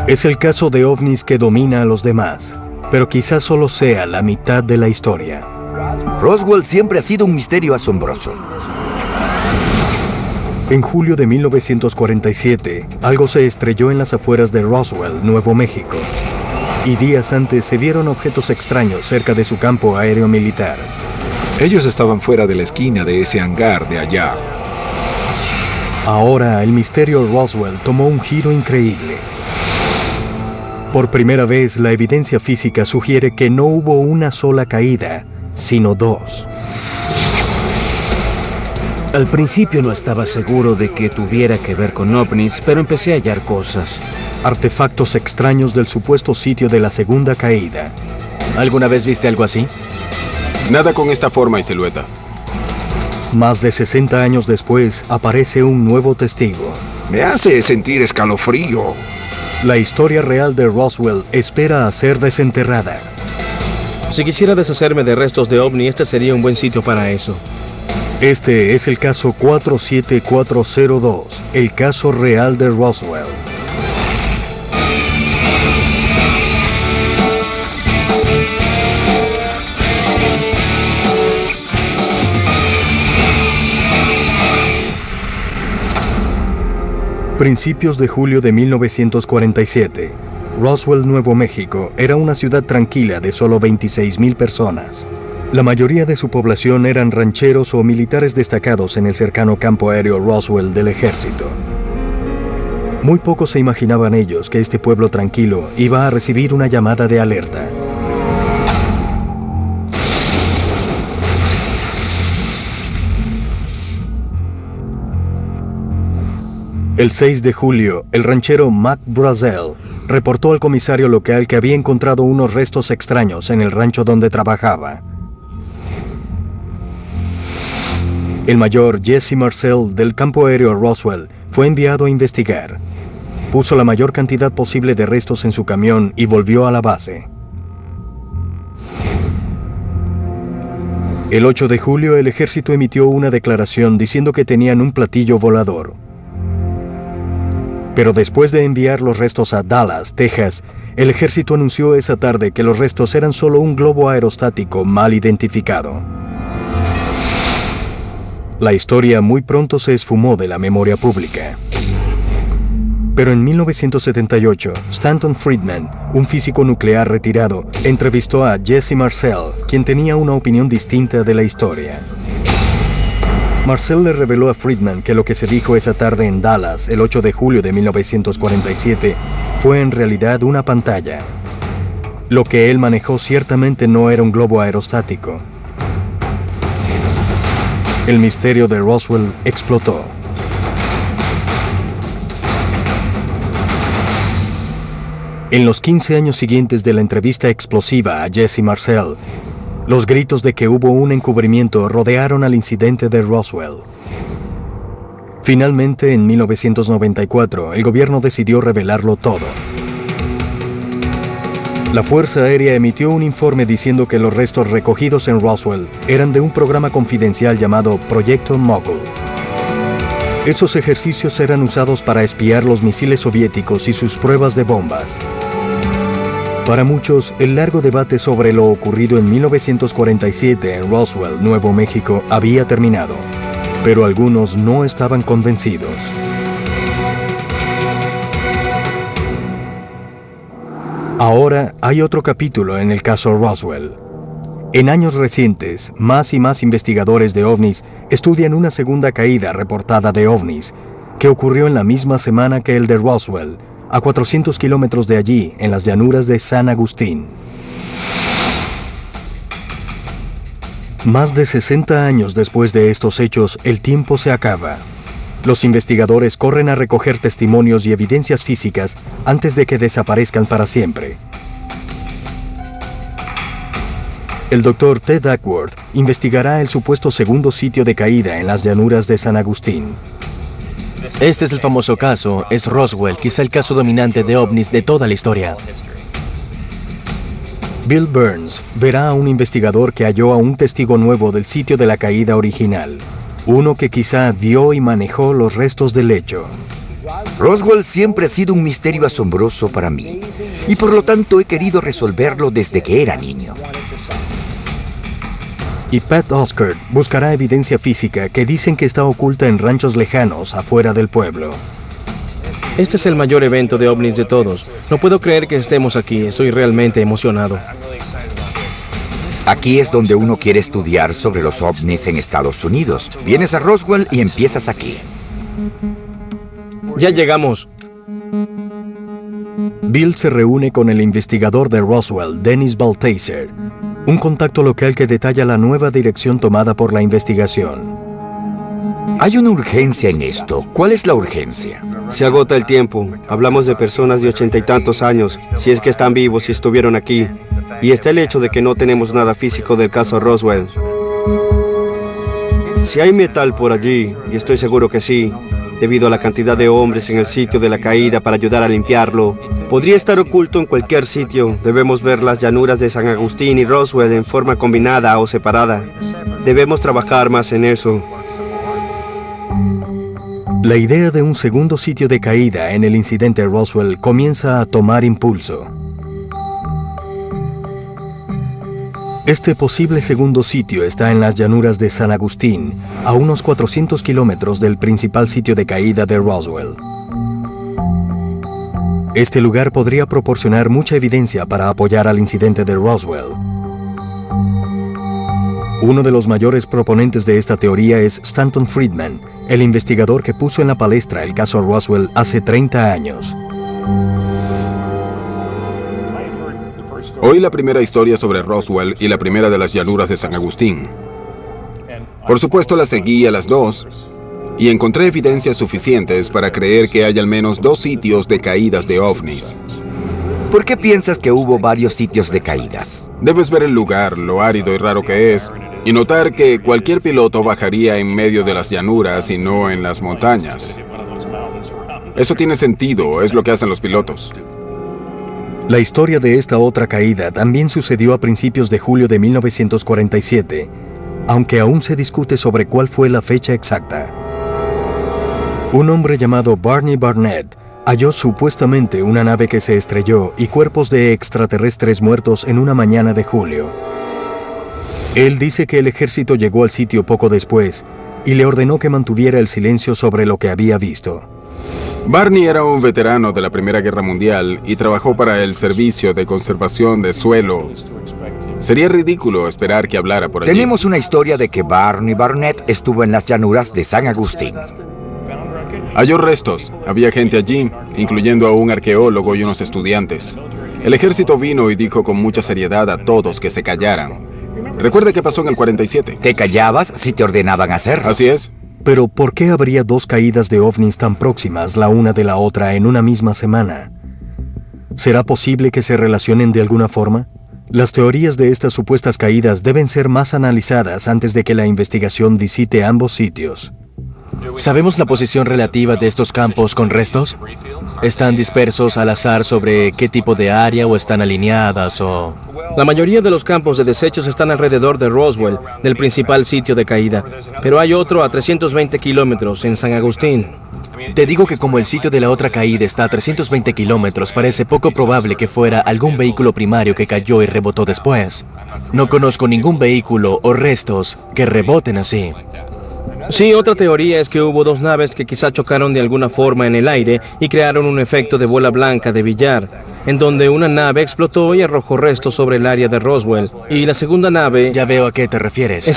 Es el caso de ovnis que domina a los demás, pero quizás solo sea la mitad de la historia. Roswell siempre ha sido un misterio asombroso. En julio de 1947, algo se estrelló en las afueras de Roswell, Nuevo México. Y días antes se vieron objetos extraños cerca de su campo aéreo militar. Ellos estaban fuera de la esquina de ese hangar de allá. Ahora el misterio Roswell tomó un giro increíble. Por primera vez, la evidencia física sugiere que no hubo una sola caída, sino dos. Al principio no estaba seguro de que tuviera que ver con ovnis, pero empecé a hallar cosas. Artefactos extraños del supuesto sitio de la segunda caída. ¿Alguna vez viste algo así? Nada con esta forma y silueta. Más de 60 años después, aparece un nuevo testigo. Me hace sentir escalofrío. La historia real de Roswell espera a ser desenterrada. Si quisiera deshacerme de restos de ovni, este sería un buen sitio para eso. Este es el caso 47402, el caso real de Roswell. Principios de julio de 1947, Roswell, Nuevo México, era una ciudad tranquila de solo 26,000 personas. La mayoría de su población eran rancheros o militares destacados en el cercano campo aéreo Roswell del ejército. Muy pocos se imaginaban ellos que este pueblo tranquilo iba a recibir una llamada de alerta. El 6 de julio, el ranchero Mac Brazel reportó al comisario local que había encontrado unos restos extraños en el rancho donde trabajaba. El mayor Jesse Marcel del campo aéreo Roswell fue enviado a investigar. Puso la mayor cantidad posible de restos en su camión y volvió a la base. El 8 de julio, el ejército emitió una declaración diciendo que tenían un platillo volador. Pero después de enviar los restos a Dallas, Texas, el ejército anunció esa tarde que los restos eran solo un globo aerostático mal identificado. La historia muy pronto se esfumó de la memoria pública. Pero en 1978, Stanton Friedman, un físico nuclear retirado, entrevistó a Jesse Marcel, quien tenía una opinión distinta de la historia. Marcel le reveló a Friedman que lo que se dijo esa tarde en Dallas, el 8 de julio de 1947, fue en realidad una pantalla. Lo que él manejó ciertamente no era un globo aerostático. El misterio de Roswell explotó. En los 15 años siguientes de la entrevista explosiva a Jesse Marcel, los gritos de que hubo un encubrimiento rodearon al incidente de Roswell. Finalmente, en 1994, el gobierno decidió revelarlo todo. La Fuerza Aérea emitió un informe diciendo que los restos recogidos en Roswell eran de un programa confidencial llamado Proyecto Mogul. Esos ejercicios eran usados para espiar los misiles soviéticos y sus pruebas de bombas. Para muchos, el largo debate sobre lo ocurrido en 1947 en Roswell, Nuevo México, había terminado, pero algunos no estaban convencidos. Ahora hay otro capítulo en el caso Roswell. En años recientes, más y más investigadores de ovnis estudian una segunda caída reportada de ovnis que ocurrió en la misma semana que el de Roswell, a 400 kilómetros de allí, en las llanuras de San Agustín. Más de 60 años después de estos hechos, el tiempo se acaba. Los investigadores corren a recoger testimonios y evidencias físicas antes de que desaparezcan para siempre. El doctor Ted Duckworth investigará el supuesto segundo sitio de caída en las llanuras de San Agustín. Este es el famoso caso, es Roswell, quizá el caso dominante de ovnis de toda la historia. Bill Burns verá a un investigador que halló a un testigo nuevo del sitio de la caída original. Uno que quizá vio y manejó los restos del hecho. Roswell siempre ha sido un misterio asombroso para mí, y por lo tanto he querido resolverlo desde que era niño. Y Pat Oscar buscará evidencia física que dicen que está oculta en ranchos lejanos afuera del pueblo. Este es el mayor evento de ovnis de todos. No puedo creer que estemos aquí. Estoy realmente emocionado. Aquí es donde uno quiere estudiar sobre los ovnis en Estados Unidos. Vienes a Roswell y empiezas aquí. Ya llegamos. Bill se reúne con el investigador de Roswell, Dennis Balthaser, un contacto local que detalla la nueva dirección tomada por la investigación. Hay una urgencia en esto. ¿Cuál es la urgencia? Se agota el tiempo. Hablamos de personas de 80 y tantos años, si es que están vivos y estuvieron aquí. Y está el hecho de que no tenemos nada físico del caso Roswell. Si hay metal por allí, y estoy seguro que sí, debido a la cantidad de hombres en el sitio de la caída para ayudar a limpiarlo, podría estar oculto en cualquier sitio. Debemos ver las llanuras de San Agustín y Roswell en forma combinada o separada. Debemos trabajar más en eso. La idea de un segundo sitio de caída en el incidente Roswell comienza a tomar impulso. Este posible segundo sitio está en las llanuras de San Agustín, a unos 400 kilómetros del principal sitio de caída de Roswell. Este lugar podría proporcionar mucha evidencia para apoyar al incidente de Roswell. Uno de los mayores proponentes de esta teoría es Stanton Friedman, el investigador que puso en la palestra el caso Roswell hace 30 años. Oí la primera historia sobre Roswell y la primera de las llanuras de San Agustín. Por supuesto las seguí a las dos y encontré evidencias suficientes para creer que hay al menos 2 sitios de caídas de ovnis. ¿Por qué piensas que hubo varios sitios de caídas? Debes ver el lugar, lo árido y raro que es, y notar que cualquier piloto bajaría en medio de las llanuras y no en las montañas. Eso tiene sentido, es lo que hacen los pilotos. La historia de esta otra caída también sucedió a principios de julio de 1947, aunque aún se discute sobre cuál fue la fecha exacta. Un hombre llamado Barney Barnett halló supuestamente una nave que se estrelló y cuerpos de extraterrestres muertos en una mañana de julio. Él dice que el ejército llegó al sitio poco después y le ordenó que mantuviera el silencio sobre lo que había visto. Barney era un veterano de la Primera Guerra Mundial y trabajó para el Servicio de Conservación de Suelo. Sería ridículo esperar que hablara por allí. Tenemos una historia de que Barney Barnett estuvo en las llanuras de San Agustín. Halló restos. Había gente allí, incluyendo a un arqueólogo y unos estudiantes. El ejército vino y dijo con mucha seriedad a todos que se callaran. Recuerda qué pasó en el 47. ¿Te callabas si te ordenaban hacerlo? Así es. Pero ¿por qué habría 2 caídas de ovnis tan próximas la una de la otra en una misma semana? ¿Será posible que se relacionen de alguna forma? Las teorías de estas supuestas caídas deben ser más analizadas antes de que la investigación visite ambos sitios. ¿Sabemos la posición relativa de estos campos con restos? ¿Están dispersos al azar sobre qué tipo de área o están alineadas o...? La mayoría de los campos de desechos están alrededor de Roswell, del principal sitio de caída. Pero hay otro a 320 kilómetros, en San Agustín. Te digo que como el sitio de la otra caída está a 320 kilómetros, parece poco probable que fuera algún vehículo primario que cayó y rebotó después. No conozco ningún vehículo o restos que reboten así. Sí, otra teoría es que hubo 2 naves que quizá chocaron de alguna forma en el aire y crearon un efecto de bola blanca de billar, en donde una nave explotó y arrojó restos sobre el área de Roswell, y la segunda nave... Ya veo a qué te refieres.